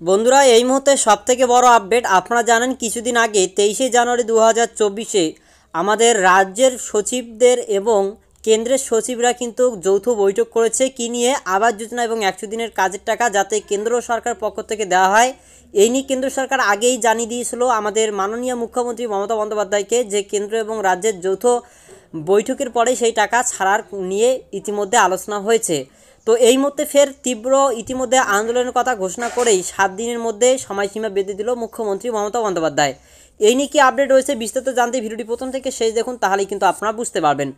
বন্ধুরা, এই মুহূর্তে সবথেকে বড় আপডেট আপনারা জানেন, কিছুদিন আগে 23শে জানুয়ারি 2024 আমাদের রাজ্যের সচিবদের এবং কেন্দ্রের সচিবরা কিন্তু যৌথ বৈঠক করেছে কি নিয়ে, আবাস যোজনা এবং 100 দিনের কাজের টাকা যাতে কেন্দ্র সরকার পক্ষ থেকে দেওয়া হয়। এই নিয়ে কেন্দ্র সরকার আগেই জানিয়ে দিয়েছিল আমাদের মাননীয় মুখ্যমন্ত্রী মমতা বন্দ্যোপাধ্যায়কে যে কেন্দ্র এবং রাজ্যের যৌথ বৈঠকের পরে সেই টাকা ছাড়ার নিয়ে ইতিমধ্যে আলোচনা হয়েছে। তো এই মুহূর্তে ফের তীব্র ইতিমধ্যে আন্দোলনের কথা ঘোষণা করেই 7 দিনের মধ্যে সময়সীমা বেঁধে দিল মুখ্যমন্ত্রী মমতা বন্দ্যোপাধ্যায়। এই নিয়ে কি আপডেট রয়েছে বিস্তারিত জানতে ভিডিওটি প্রথম থেকে শেষ দেখুন, তাহলেই কিন্তু আপনারা বুঝতে পারবেন।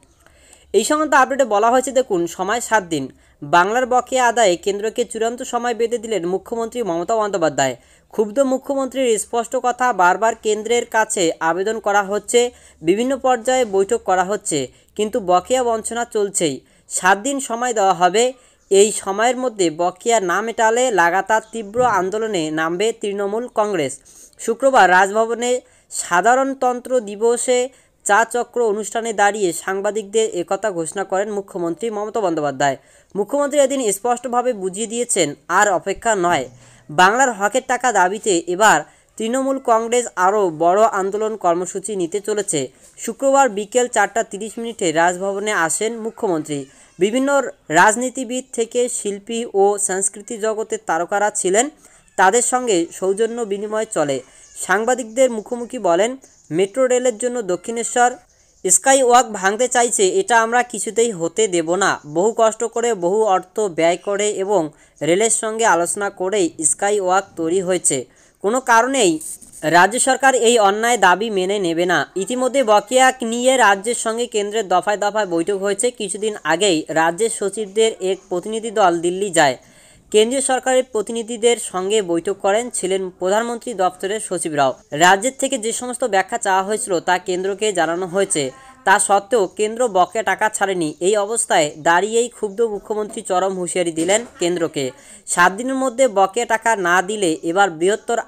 এই সংক্রান্ত আপডেটে বলা হয়েছে, দেখুন, সময় 7 দিন, বাংলার বকেয়া আদায়ে কেন্দ্রকে চূড়ান্ত সময় বেঁধে দিলেন মুখ্যমন্ত্রী মমতা বন্দ্যোপাধ্যায়। ক্ষুব্ধ মুখ্যমন্ত্রীর স্পষ্ট কথা, বারবার কেন্দ্রের কাছে আবেদন করা হচ্ছে, বিভিন্ন পর্যায়ে বৈঠক করা হচ্ছে, কিন্তু বকেয়া বঞ্চনা চলছেই। 7 দিন সময় দেওয়া হবে। এই সময়ের মধ্যে বকেয়া না মেটালে লাগাতার তীব্র আন্দোলনে নামবে তৃণমূল কংগ্রেস। শুক্রবার রাজভবনে সাধারণতন্ত্র দিবসে চা চক্র অনুষ্ঠানে দাঁড়িয়ে সাংবাদিকদের একথা ঘোষণা করেন মুখ্যমন্ত্রী মমতা বন্দ্যোপাধ্যায়। মুখ্যমন্ত্রী এদিন স্পষ্টভাবে বুঝিয়ে দিয়েছেন, আর অপেক্ষা নয়, বাংলার হকের টাকা দাবিতে এবার তৃণমূল কংগ্রেস আরও বড় আন্দোলন কর্মসূচি নিতে চলেছে। শুক্রবার বিকেল 4:30 রাজভবনে আসেন মুখ্যমন্ত্রী। বিভিন্ন রাজনীতিবিদ থেকে শিল্পী ও সংস্কৃতি জগতের তারকারা ছিলেন, তাদের সঙ্গে সৌজন্য বিনিময় চলে। সাংবাদিকদের মুখোমুখি বলেন, মেট্রো রেলের জন্য দক্ষিণেশ্বর স্কাই ওয়াক ভাঙতে চাইছে, এটা আমরা কিছুতেই হতে দেব না। বহু কষ্ট করে, বহু অর্থ ব্যয় করে এবং রেলের সঙ্গে আলোচনা করেই স্কাই ওয়াক তৈরি হয়েছে। কোনো কারণেই রাজ্য সরকার এই অন্যায় দাবি মেনে নেবে না। ইতিমধ্যে বকেয়া নিয়ে রাজ্যের সঙ্গে কেন্দ্রের দফায় দফায় বৈঠক হয়েছে। কিছুদিন আগেই রাজ্যের সচিবদের এক প্রতিনিধি দল দিল্লি যায়। কেন্দ্রীয় সরকারের প্রতিনিধিদের সঙ্গে বৈঠক করেন ছিলেন প্রধানমন্ত্রী দপ্তরের সচিবরাও। রাজ্যের থেকে যে সমস্ত ব্যাখ্যা চাওয়া হয়েছিল তা কেন্দ্রকে জানানো হয়েছে। তা সত্ত্বেও কেন্দ্র বকেয়া টাকা ছাড়েনি। এই অবস্থায় দাঁড়িয়েই ক্ষুব্ধ মুখ্যমন্ত্রী চরম হুঁশিয়ারি দিলেন কেন্দ্রকে। 7 দিনের মধ্যে বকেয়া টাকা না দিলে এবার বৃহত্তর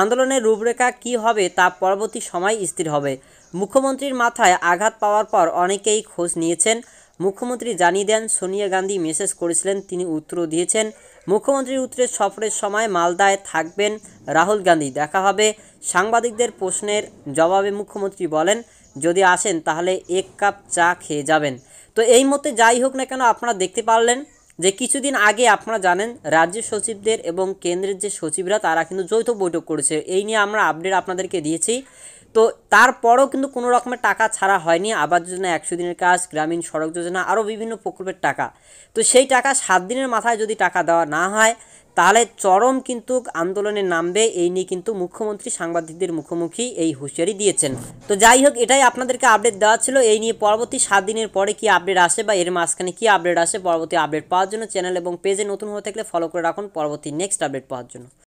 আন্দোলনের রূপরেখা কী হবে তা পরবর্তী সময় স্থির হবে। মুখ্যমন্ত্রীর মাথায় আঘাত পাওয়ার পর অনেকেই খোঁজ নিয়েছেন। মুখ্যমন্ত্রী জানিয়ে দেন, সোনিয়া গান্ধী মেসেজ করেছিলেন, তিনি উত্তরও দিয়েছেন। মুখ্যমন্ত্রীর উত্তরের সফরের সময় মালদায় থাকবেন রাহুল গান্ধী, দেখা হবে। সাংবাদিকদের প্রশ্নের জবাবে মুখ্যমন্ত্রী বলেন, যদি আসেন তাহলে 1 কাপ চা খেয়ে যাবেন। তো এই মতে যাই হোক না কেন, আপনারা দেখতে পারলেন যে কিছুদিন আগে আপনারা জানেন রাজ্য সচিবদের এবং কেন্দ্রের যে সচিবরা তারা কিন্তু যৌথ বৈঠক করেছে। এই নিয়ে আমরা আপডেট আপনাদেরকে দিয়েছি। তো তারপরও কিন্তু কোনো রকমের টাকা ছাড়া হয়নি। আবাস যোজনা, 100 দিনের কাজ, গ্রামীণ সড়ক যোজনা, আরও বিভিন্ন প্রকল্পের টাকা। তো সেই টাকা 7 দিনের মাথায় যদি টাকা দেওয়া না হয় তাহলে চরম কিন্তু আন্দোলনে নামবে। এই নিয়ে কিন্তু মুখ্যমন্ত্রী সাংবাদিকদের মুখোমুখি এই হুঁশিয়ারি দিয়েছেন। তো যাই হোক, এটাই আপনাদেরকে আপডেট দেওয়া ছিল। এই নিয়ে পরবর্তী 7 দিনের পরে কি আপডেট আসে বা এর মাঝখানে কি আপডেট আসে, পরবর্তী আপডেট পাওয়ার জন্য চ্যানেল এবং পেজে নতুন হয়ে থাকলে ফলো করে রাখুন পরবর্তী নেক্সট আপডেট পাওয়ার জন্য।